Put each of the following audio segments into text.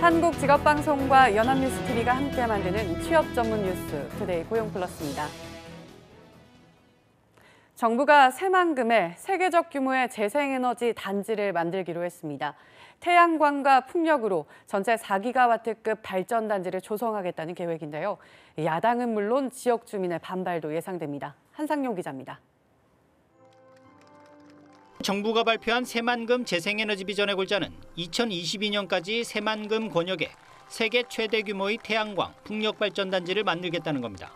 한국직업방송과 연합뉴스TV가 함께 만드는 취업 전문 뉴스 투데이 고용플러스입니다. 정부가 새만금에 세계적 규모의 재생에너지 단지를 만들기로 했습니다. 태양광과 풍력으로 전체 4기가와트급 발전단지를 조성하겠다는 계획인데요. 야당은 물론 지역 주민의 반발도 예상됩니다. 한상용 기자입니다. 정부가 발표한 새만금 재생에너지 비전의 골자는 2022년까지 새만금 권역에 세계 최대 규모의 태양광, 풍력 발전단지를 만들겠다는 겁니다.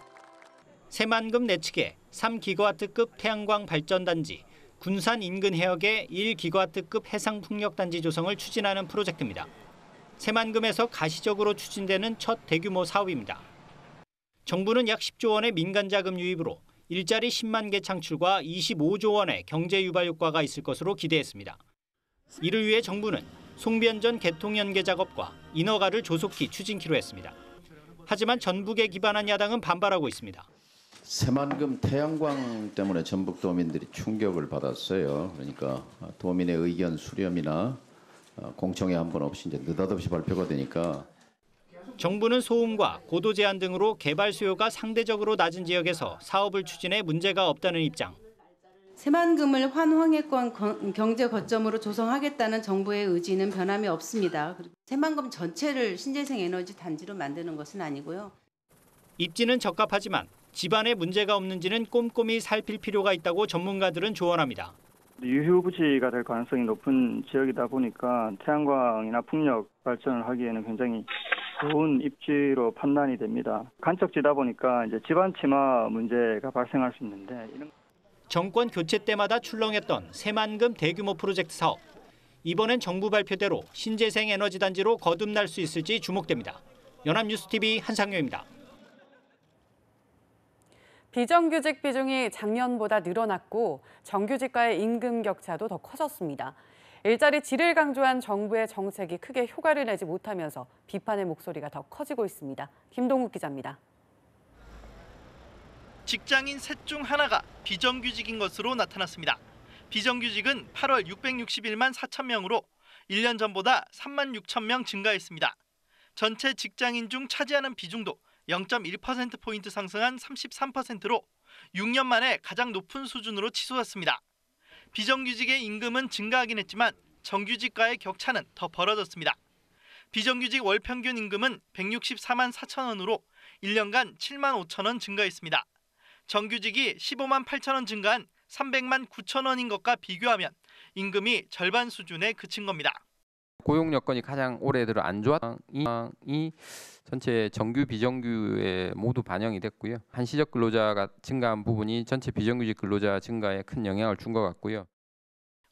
새만금 내측에 3기가와트급 태양광 발전단지, 군산 인근 해역에 1기가와트급 해상 풍력단지 조성을 추진하는 프로젝트입니다. 새만금에서 가시적으로 추진되는 첫 대규모 사업입니다. 정부는 약 10조 원의 민간 자금 유입으로 일자리 10만 개 창출과 25조 원의 경제 유발 효과가 있을 것으로 기대했습니다. 이를 위해 정부는 송변전 개통 연계 작업과 인허가를 조속히 추진키로 했습니다. 하지만 전북에 기반한 야당은 반발하고 있습니다. 새만금 태양광 때문에 전북 도민들이 충격을 받았어요. 그러니까 도민의 의견 수렴이나 공청회 한 번 없이 이제 느닷없이 발표가 되니까. 정부는 소음과 고도 제한 등으로 개발 수요가 상대적으로 낮은 지역에서 사업을 추진해 문제가 없다는 입장. 새만금을 환황해권 경제 거점으로 조성하겠다는 정부의 의지는 변함이 없습니다. 새만금 전체를 신재생 에너지 단지로 만드는 것은 아니고요. 입지는 적합하지만 집안에 문제가 없는지는 꼼꼼히 살필 필요가 있다고 전문가들은 조언합니다. 유휴부지가 될 가능성이 높은 지역이다 보니까 태양광이나 풍력 발전을 하기에는 굉장히 좋은 입지로 판단이 됩니다. 간척지다 보니까 이제 집안 침하 문제가 발생할 수 있는데 정권 교체 때마다 출렁했던 새만금 대규모 프로젝트 사업. 이번엔 정부 발표대로 신재생 에너지 단지로 거듭날 수 있을지 주목됩니다. 연합뉴스TV 한상효입니다. 비정규직 비중이 작년보다 늘어났고 정규직과의 임금 격차도 더 커졌습니다. 일자리 질을 강조한 정부의 정책이 크게 효과를 내지 못하면서 비판의 목소리가 더 커지고 있습니다. 김동욱 기자입니다. 직장인 셋 중 하나가 비정규직인 것으로 나타났습니다. 비정규직은 8월 661만 4천 명으로 1년 전보다 3만 6천 명 증가했습니다. 전체 직장인 중 차지하는 비중도 0.1%포인트 상승한 33%로 6년 만에 가장 높은 수준으로 치솟았습니다. 비정규직의 임금은 증가하긴 했지만 정규직과의 격차는 더 벌어졌습니다. 비정규직 월 평균 임금은 164만 4천 원으로 1년간 7만 5천 원 증가했습니다. 정규직이 15만 8천 원 증가한 300만 9천 원인 것과 비교하면 임금이 절반 수준에 그친 겁니다. 고용 여건이 가장 올해 들어 안 좋았던 이 전체 정규 비정규에 모두 반영이 됐고요. 한시적 근로자가 증가한 부분이 전체 비정규직 근로자 증가에 큰 영향을 준 것 같고요.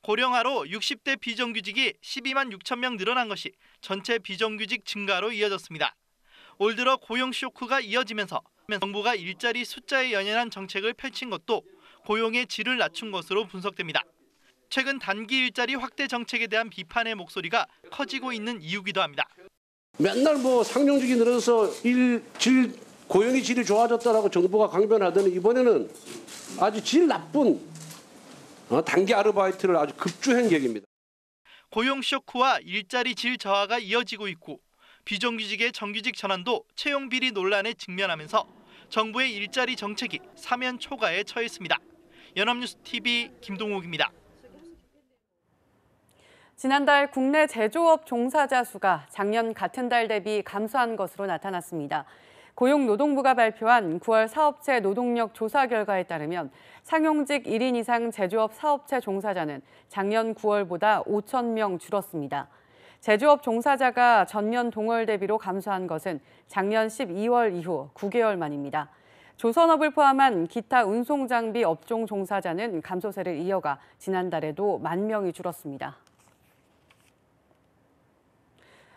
고령화로 60대 비정규직이 12만 6천 명 늘어난 것이 전체 비정규직 증가로 이어졌습니다. 올 들어 고용 쇼크가 이어지면서 정부가 일자리 숫자에 연연한 정책을 펼친 것도 고용의 질을 낮춘 것으로 분석됩니다. 최근 단기 일자리 확대 정책에 대한 비판의 목소리가 커지고 있는 이유기도 합니다. 맨날 상용직이 늘어서 고용의 질이 좋아졌다라고 정부가 강변하더니 이번에는 아주 질 나쁜 단기 아르바이트를 아주 급주행 얘기입니다. 고용 쇼크와 일자리 질 저하가 이어지고 있고 비정규직의 정규직 전환도 채용 비리 논란에 직면하면서 정부의 일자리 정책이 사면 초과에 처했습니다. 연합뉴스TV 김동욱입니다. 지난달 국내 제조업 종사자 수가 작년 같은 달 대비 감소한 것으로 나타났습니다. 고용노동부가 발표한 9월 사업체 노동력 조사 결과에 따르면 상용직 1인 이상 제조업 사업체 종사자는 작년 9월보다 5천 명 줄었습니다. 제조업 종사자가 전년 동월 대비로 감소한 것은 작년 12월 이후 9개월 만입니다. 조선업을 포함한 기타 운송장비 업종 종사자는 감소세를 이어가 지난달에도 1만 명이 줄었습니다.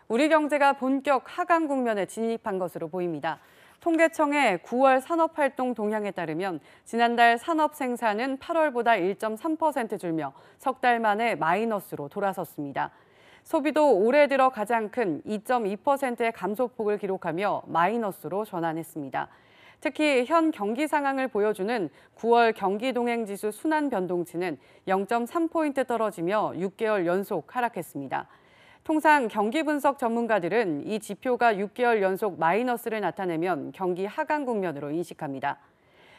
우리 경제가 본격 하강 국면에 진입한 것으로 보입니다. 통계청의 9월 산업활동 동향에 따르면 지난달 산업 생산은 8월보다 1.3% 줄며 석 달 만에 마이너스로 돌아섰습니다. 소비도 올해 들어 가장 큰 2.2%의 감소폭을 기록하며 마이너스로 전환했습니다. 특히 현 경기 상황을 보여주는 9월 경기동행지수 순환 변동치는 0.3포인트 떨어지며 6개월 연속 하락했습니다. 통상 경기 분석 전문가들은 이 지표가 6개월 연속 마이너스를 나타내면 경기 하강 국면으로 인식합니다.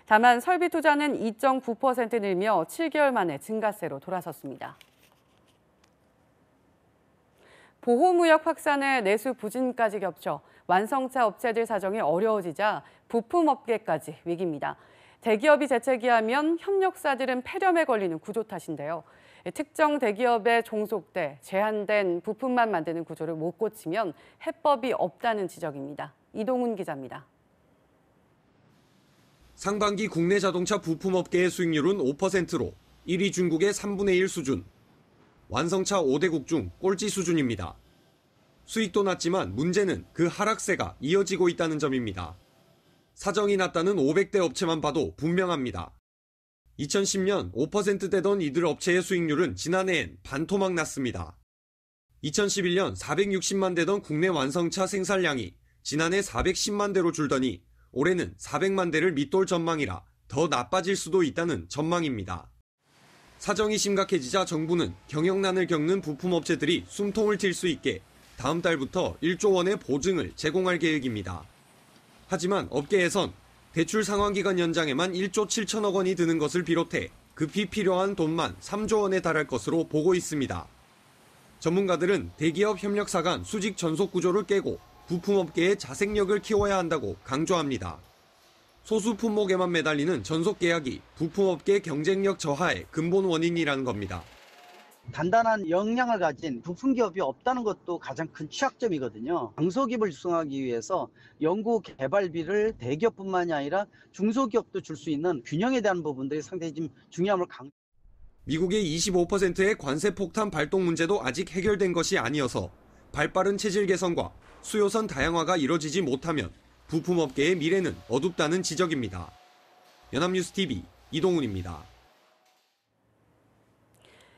다만 설비 투자는 2.9% 늘며 7개월 만에 증가세로 돌아섰습니다. 보호무역 확산에 내수 부진까지 겹쳐 완성차 업체들 사정이 어려워지자 부품업계까지 위기입니다. 대기업이 재채기하면 협력사들은 폐렴에 걸리는 구조 탓인데요. 특정 대기업에 종속돼 제한된 부품만 만드는 구조를 못 고치면 해법이 없다는 지적입니다. 이동훈 기자입니다. 상반기 국내 자동차 부품업계의 수익률은 5%로 1위 중국의 3분의 1 수준. 완성차 5대국 중 꼴찌 수준입니다. 수익도 낮지만 문제는 그 하락세가 이어지고 있다는 점입니다. 사정이 낮다는 500대 업체만 봐도 분명합니다. 2010년 5%대던 이들 업체의 수익률은 지난해엔 반토막 났습니다. 2011년 460만 대던 국내 완성차 생산량이 지난해 410만 대로 줄더니 올해는 400만 대를 밑돌 전망이라 더 나빠질 수도 있다는 전망입니다. 사정이 심각해지자 정부는 경영난을 겪는 부품업체들이 숨통을 튈 수 있게 다음 달부터 1조 원의 보증을 제공할 계획입니다. 하지만 업계에선 대출 상환기간 연장에만 1조 7천억 원이 드는 것을 비롯해 급히 필요한 돈만 3조 원에 달할 것으로 보고 있습니다. 전문가들은 대기업 협력사 간 수직 전속 구조를 깨고 부품업계의 자생력을 키워야 한다고 강조합니다. 소수 품목에만 매달리는 전속 계약이 부품업계 경쟁력 저하의 근본 원인이라는 겁니다. 단단한 역량을 가진 부품기업이 없다는 것도 가장 큰 취약점이거든요. 강소기업을 육성하기 위해서 연구 개발비를 대기업뿐만이 아니라 중소기업도 줄 수 있는 균형에 대한 부분들이 상당히 좀 중요함을 미국의 25%의 관세 폭탄 발동 문제도 아직 해결된 것이 아니어서 발빠른 체질 개선과 수요선 다양화가 이뤄지지 못하면 부품업계의 미래는 어둡다는 지적입니다. 연합뉴스TV 이동훈입니다.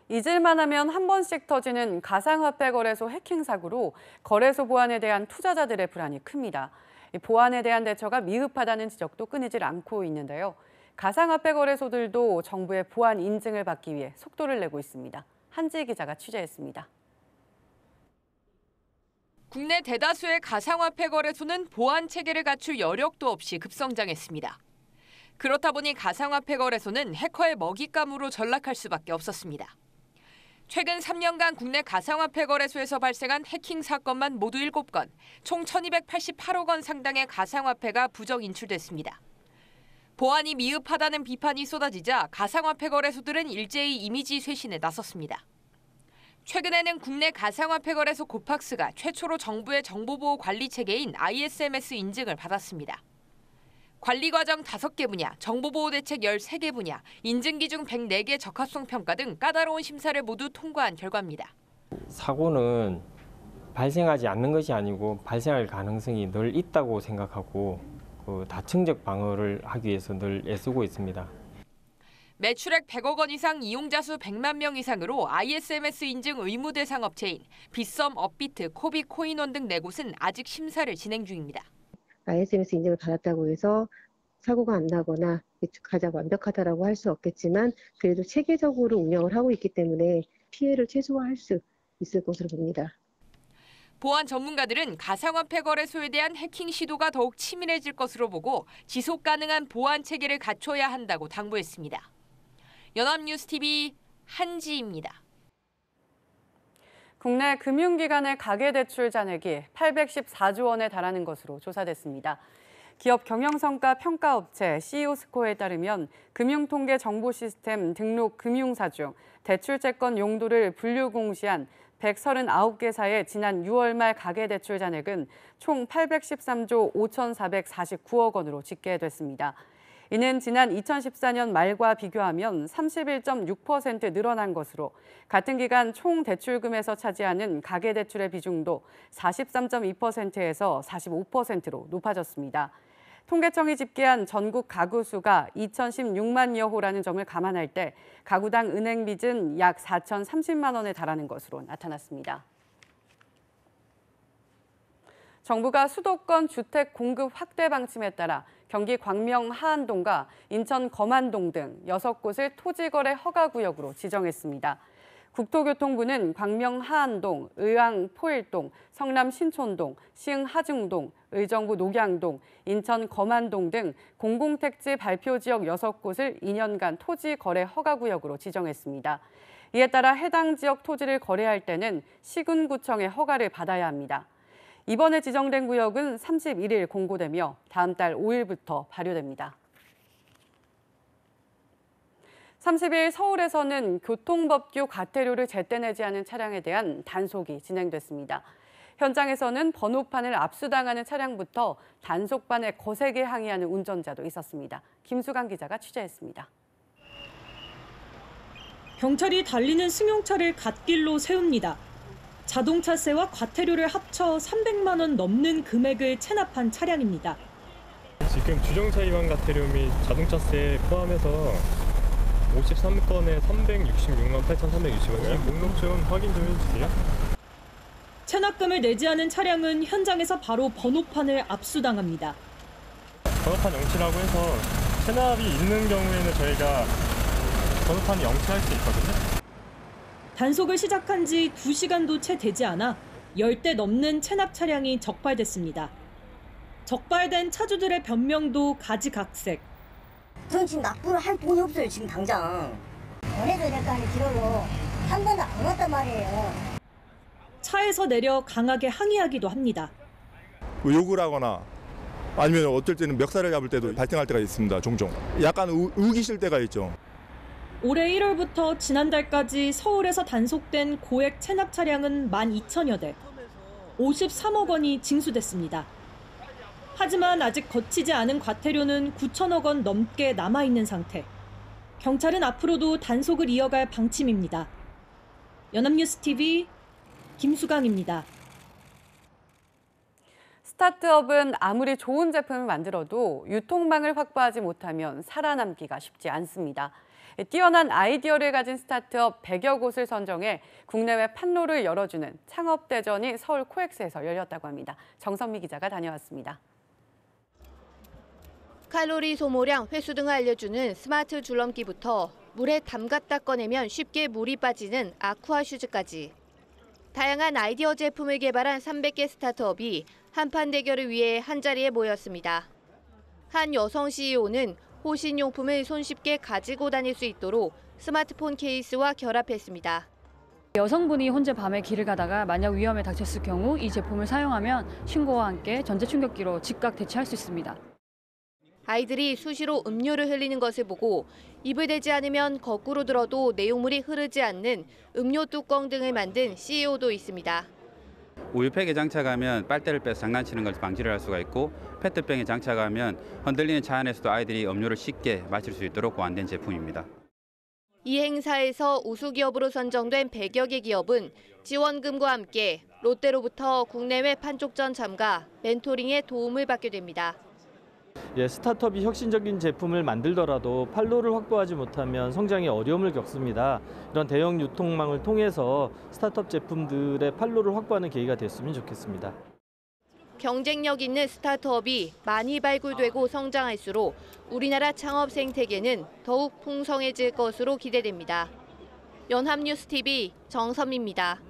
잊을만 하면 한 번씩 터지는 가상화폐 거래소 해킹 사고로 거래소 보안에 대한 투자자들의 불안이 큽니다. 보안에 대한 대처가 미흡하다는 지적도 끊이질 않고 있는데요. 가상화폐 거래소들도 정부의 보안 인증을 받기 위해 속도를 내고 있습니다. 한지 기자가 취재했습니다. 국내 대다수의 가상화폐 거래소는 보안 체계를 갖출 여력도 없이 급성장했습니다. 그렇다 보니 가상화폐 거래소는 해커의 먹잇감으로 전락할 수밖에 없었습니다. 최근 3년간 국내 가상화폐 거래소에서 발생한 해킹 사건만 모두 7건, 총 1,288억 원 상당의 가상화폐가 부정 인출됐습니다. 보안이 미흡하다는 비판이 쏟아지자 가상화폐 거래소들은 일제히 이미지 쇄신에 나섰습니다. 최근에는 국내 가상화폐 거래소 고팍스가 최초로 정부의 정보보호 관리 체계인 ISMS 인증을 받았습니다. 관리 과정 5개 분야, 정보보호 대책 13개 분야, 인증 기준 104개 적합성 평가 등 까다로운 심사를 모두 통과한 결과입니다. 사고는 발생하지 않는 것이 아니고 발생할 가능성이 늘 있다고 생각하고 다층적 방어를 하기 위해서 늘 애쓰고 있습니다. 매출액 100억 원 이상 이용자 수 100만 명 이상으로 ISMS 인증 의무 대상 업체인 빗썸, 업비트, 코비, 코인원 등 4곳은 아직 심사를 진행 중입니다. ISMS 인증을 받았다고 해서 사고가 안 나거나 가장 완벽하다라고 할 수 없겠지만 그래도 체계적으로 운영을 하고 있기 때문에 피해를 최소화할 수 있을 것으로 봅니다. 보안 전문가들은 가상화폐 거래소에 대한 해킹 시도가 더욱 치밀해질 것으로 보고 지속 가능한 보안 체계를 갖춰야 한다고 당부했습니다. 연합뉴스TV 한지입니다. 국내 금융기관의 가계대출 잔액이 814조 원에 달하는 것으로 조사됐습니다. 기업 경영성과 평가업체 CEO스코어에 따르면 금융통계 정보시스템 등록 금융사 중 대출채권 용도를 분류 공시한 139개사의 지난 6월 말 가계대출 잔액은 총 813조 5,449억 원으로 집계됐습니다. 이는 지난 2014년 말과 비교하면 31.6% 늘어난 것으로 같은 기간 총 대출금에서 차지하는 가계대출의 비중도 43.2%에서 45%로 높아졌습니다. 통계청이 집계한 전국 가구 수가 2,016만여 호라는 점을 감안할 때 가구당 은행 빚은 약 4,030만 원에 달하는 것으로 나타났습니다. 정부가 수도권 주택 공급 확대 방침에 따라 경기 광명 하안동과 인천 검안동 등 6곳을 토지거래 허가구역으로 지정했습니다. 국토교통부는 광명 하안동, 의왕 포일동, 성남 신촌동, 시흥 하중동, 의정부 녹양동, 인천 검안동 등 공공택지 발표 지역 6곳을 2년간 토지 거래 허가구역으로 지정했습니다. 이에 따라 해당 지역 토지를 거래할 때는 시군구청의 허가를 받아야 합니다. 이번에 지정된 구역은 31일 공고되며 다음 달 5일부터 발효됩니다. 30일 서울에서는 교통법규 과태료를 제때 내지 않은 차량에 대한 단속이 진행됐습니다. 현장에서는 번호판을 압수당하는 차량부터 단속반에 거세게 항의하는 운전자도 있었습니다. 김수강 기자가 취재했습니다. 경찰이 달리는 승용차를 갓길로 세웁니다. 자동차세와 과태료를 합쳐 300만 원 넘는 금액을 체납한 차량입니다. 지금 주정차 위반 과태료 및 자동차세 포함해서 53건에 366만 8,360원. 이 목록 좀 확인 좀 해주세요. 체납금을 내지 않은 차량은 현장에서 바로 번호판을 압수당합니다. 번호판 영치라고 해서 체납이 있는 경우에는 저희가 번호판을 영치할 수 있거든요. 단속을 시작한 지 2시간도 채 되지 않아 10대 넘는 체납 차량이 적발됐습니다. 적발된 차주들의 변명도 가지각색. 저는 지금 납부를 할 돈이 없어요, 지금 당장. 원해도 될거 아니 기록으로 한 번도 안 왔단 말이에요. 차에서 내려 강하게 항의하기도 합니다. 욕을 하거나 아니면 어쩔 때는 멱살을 잡을 때도 발생할 때가 있습니다, 종종. 약간 우기실 때가 있죠. 올해 1월부터 지난달까지 서울에서 단속된 고액 체납 차량은 12,000여 대, 53억 원이 징수됐습니다. 하지만 아직 거치지 않은 과태료는 9천억 원 넘게 남아있는 상태. 경찰은 앞으로도 단속을 이어갈 방침입니다. 연합뉴스TV 김수강입니다. 스타트업은 아무리 좋은 제품을 만들어도 유통망을 확보하지 못하면 살아남기가 쉽지 않습니다. 뛰어난 아이디어를 가진 스타트업 100여 곳을 선정해 국내외 판로를 열어주는 창업대전이 서울 코엑스에서 열렸다고 합니다. 정선미 기자가 다녀왔습니다. 칼로리 소모량, 횟수 등을 알려주는 스마트 줄넘기부터 물에 담갔다 꺼내면 쉽게 물이 빠지는 아쿠아 슈즈까지. 다양한 아이디어 제품을 개발한 300개 스타트업이 한판 대결을 위해 한자리에 모였습니다. 한 여성 CEO는 호신용품을 손쉽게 가지고 다닐 수 있도록 스마트폰 케이스와 결합했습니다. 여성분이 혼자 밤에 길을 가다가 만약 위험에 닥쳤을 경우 이 제품을 사용하면 신고와 함께 전자 충격기로 즉각 대처할 수 있습니다. 아이들이 수시로 음료를 흘리는 것을 보고 입을 대지 않으면 거꾸로 들어도 내용물이 흐르지 않는 음료 뚜껑 등을 만든 CEO도 있습니다. 우유팩에 장착하면 빨대를 빼서 장난치는 것을 방지를 할 수가 있고 페트병에 장착하면 흔들리는 차 안에서도 아이들이 음료를 쉽게 마실 수 있도록 보완된 제품입니다. 이 행사에서 우수기업으로 선정된 100여 개 기업은 지원금과 함께 롯데로부터 국내외 판촉전 참가, 멘토링에 도움을 받게 됩니다. 스타트업이 혁신적인 제품을 만들더라도 판로를 확보하지 못하면 성장에 어려움을 겪습니다. 이런 대형 유통망을 통해서 스타트업 제품들의 판로를 확보하는 계기가 됐으면 좋겠습니다. 경쟁력 있는 스타트업이 많이 발굴되고 성장할수록 우리나라 창업 생태계는 더욱 풍성해질 것으로 기대됩니다. 연합뉴스TV 정선미입니다.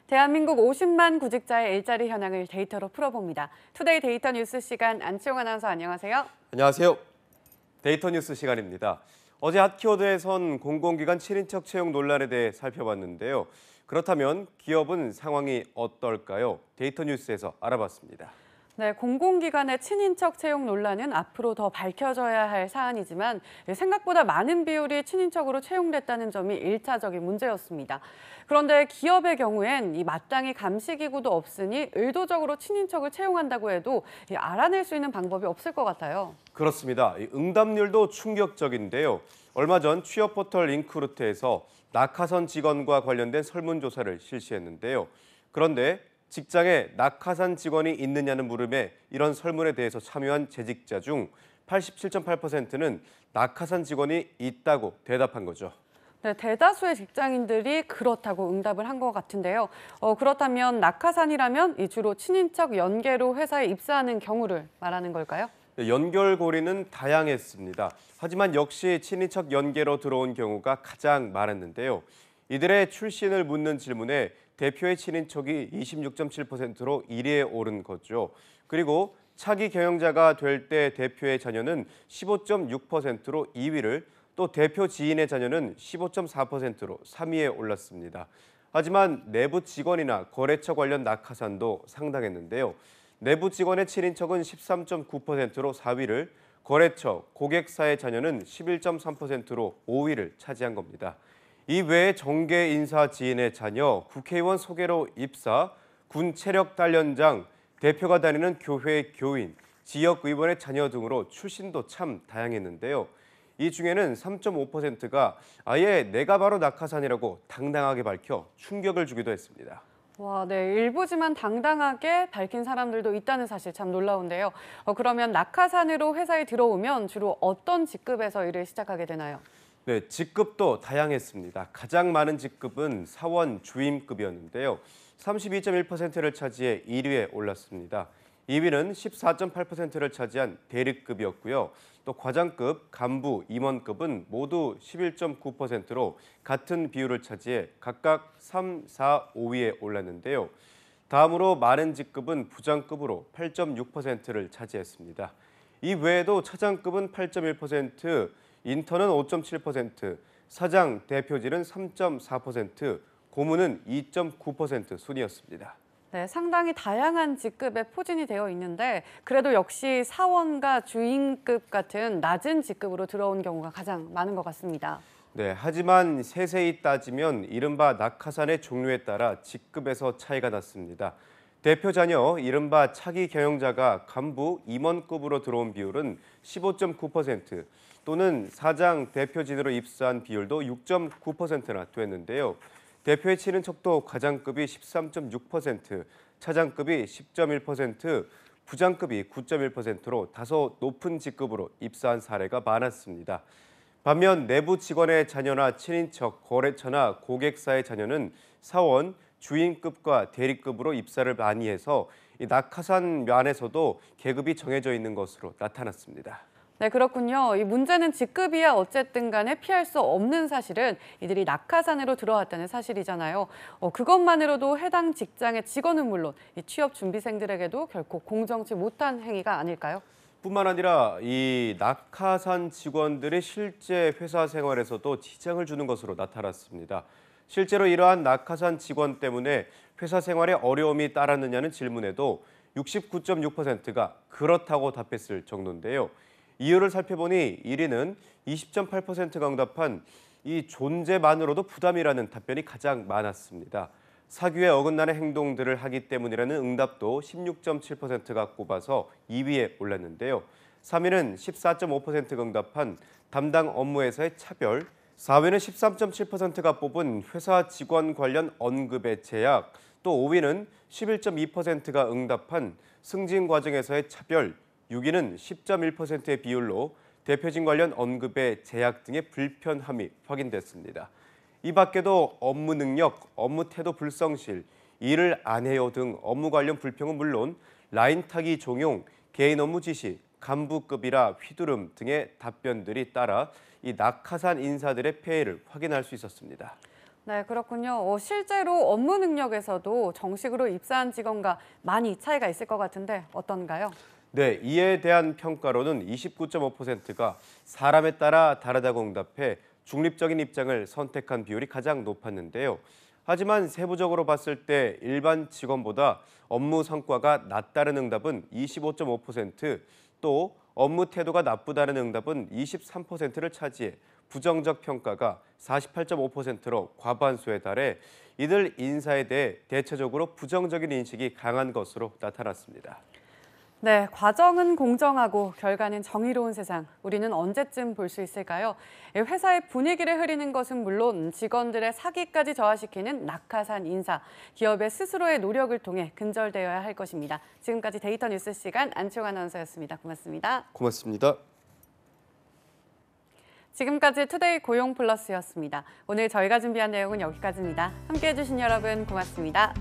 대한민국 50만 구직자의 일자리 현황을 데이터로 풀어봅니다. 투데이 데이터 뉴스 시간, 안치홍 아나운서 안녕하세요. 안녕하세요. 데이터 뉴스 시간입니다. 어제 핫키워드에선 공공기관 7인척 채용 논란에 대해 살펴봤는데요. 그렇다면 기업은 상황이 어떨까요? 데이터 뉴스에서 알아봤습니다. 네, 공공기관의 친인척 채용 논란은 앞으로 더 밝혀져야 할 사안이지만 생각보다 많은 비율이 친인척으로 채용됐다는 점이 1차적인 문제였습니다. 그런데 기업의 경우엔 이 마땅히 감시기구도 없으니 의도적으로 친인척을 채용한다고 해도 알아낼 수 있는 방법이 없을 것 같아요. 그렇습니다. 응답률도 충격적인데요. 얼마 전 취업 포털 링크루트에서 낙하산 직원과 관련된 설문조사를 실시했는데요. 그런데 직장에 낙하산 직원이 있느냐는 물음에 이런 설문에 대해서 참여한 재직자 중 87.8%는 낙하산 직원이 있다고 대답한 거죠. 네, 대다수의 직장인들이 그렇다고 응답을 한 것 같은데요. 그렇다면 낙하산이라면 주로 친인척 연계로 회사에 입사하는 경우를 말하는 걸까요? 연결고리는 다양했습니다. 하지만 역시 친인척 연계로 들어온 경우가 가장 많았는데요. 이들의 출신을 묻는 질문에 대표의 친인척이 26.7%로 1위에 오른 거죠. 그리고 차기 경영자가 될 때 대표의 자녀는 15.6%로 2위를, 또 대표 지인의 자녀는 15.4%로 3위에 올랐습니다. 하지만 내부 직원이나 거래처 관련 낙하산도 상당했는데요. 내부 직원의 친인척은 13.9%로 4위를, 거래처, 고객사의 자녀는 11.3%로 5위를 차지한 겁니다. 이 외에 정계 인사 지인의 자녀, 국회의원 소개로 입사, 군 체력단련장, 대표가 다니는 교회 교인, 지역의원의 자녀 등으로 출신도 참 다양했는데요. 이 중에는 3.5%가 아예 내가 바로 낙하산이라고 당당하게 밝혀 충격을 주기도 했습니다. 와, 네, 일부지만 당당하게 밝힌 사람들도 있다는 사실 참 놀라운데요. 그러면 낙하산으로 회사에 들어오면 주로 어떤 직급에서 일을 시작하게 되나요? 네, 직급도 다양했습니다. 가장 많은 직급은 사원 주임급이었는데요. 32.1%를 차지해 1위에 올랐습니다. 2위는 14.8%를 차지한 대리급이었고요. 또 과장급, 간부, 임원급은 모두 11.9%로 같은 비율을 차지해 각각 3, 4, 5위에 올랐는데요. 다음으로 많은 직급은 부장급으로 8.6%를 차지했습니다. 이 외에도 차장급은 8.1%, 인턴은 5.7%, 사장, 대표직은 3.4%, 고문은 2.9% 순이었습니다. 네, 상당히 다양한 직급에 포진이 되어 있는데 그래도 역시 사원과 주임급 같은 낮은 직급으로 들어온 경우가 가장 많은 것 같습니다. 네, 하지만 세세히 따지면 이른바 낙하산의 종류에 따라 직급에서 차이가 났습니다. 대표 자녀, 이른바 차기 경영자가 간부, 임원급으로 들어온 비율은 15.9%, 또는 사장, 대표진으로 입사한 비율도 6.9%나 됐는데요. 대표의 친인척도 과장급이 13.6%, 차장급이 10.1%, 부장급이 9.1%로 다소 높은 직급으로 입사한 사례가 많았습니다. 반면 내부 직원의 자녀나 친인척, 거래처나 고객사의 자녀는 사원, 주임급과 대리급으로 입사를 많이 해서 이 낙하산 면에서도 계급이 정해져 있는 것으로 나타났습니다. 네, 그렇군요. 이 문제는 직급이야 어쨌든 간에 피할 수 없는 사실은 이들이 낙하산으로 들어왔다는 사실이잖아요. 그것만으로도 해당 직장의 직원은 물론 이 취업 준비생들에게도 결코 공정치 못한 행위가 아닐까요? 뿐만 아니라 이 낙하산 직원들의 실제 회사 생활에서도 지장을 주는 것으로 나타났습니다. 실제로 이러한 낙하산 직원 때문에 회사 생활에 어려움이 따랐느냐는 질문에도 69.6%가 그렇다고 답했을 정도인데요. 이유를 살펴보니 1위는 20.8%가 응답한 이 존재만으로도 부담이라는 답변이 가장 많았습니다. 사규에 어긋나는 행동들을 하기 때문이라는 응답도 16.7%가 꼽아서 2위에 올랐는데요. 3위는 14.5%가 응답한 담당 업무에서의 차별, 4위는 13.7%가 뽑은 회사 직원 관련 언급의 제약, 또 5위는 11.2%가 응답한 승진 과정에서의 차별, 6위는 10.1%의 비율로 대표진 관련 언급의 제약 등의 불편함이 확인됐습니다. 이 밖에도 업무 능력, 업무 태도 불성실, 일을 안 해요 등 업무 관련 불평은 물론 라인 타기 종용, 개인 업무 지시, 간부급이라 휘두름 등의 답변들이 따라 이 낙하산 인사들의 폐해를 확인할 수 있었습니다. 네, 그렇군요. 실제로 업무 능력에서도 정식으로 입사한 직원과 많이 차이가 있을 것 같은데 어떤가요? 네, 이에 대한 평가로는 29.5%가 사람에 따라 다르다고 응답해 중립적인 입장을 선택한 비율이 가장 높았는데요. 하지만 세부적으로 봤을 때 일반 직원보다 업무 성과가 낮다는 응답은 25.5%, 또 업무 태도가 나쁘다는 응답은 23%를 차지해 부정적 평가가 48.5%로 과반수에 달해 이들 인사에 대해 대체적으로 부정적인 인식이 강한 것으로 나타났습니다. 네, 과정은 공정하고 결과는 정의로운 세상. 우리는 언제쯤 볼 수 있을까요? 회사의 분위기를 흐리는 것은 물론 직원들의 사기까지 저하시키는 낙하산 인사. 기업의 스스로의 노력을 통해 근절되어야 할 것입니다. 지금까지 데이터 뉴스 시간 안치홍 아나운서였습니다. 고맙습니다. 고맙습니다. 지금까지 투데이 고용 플러스였습니다. 오늘 저희가 준비한 내용은 여기까지입니다. 함께해 주신 여러분 고맙습니다.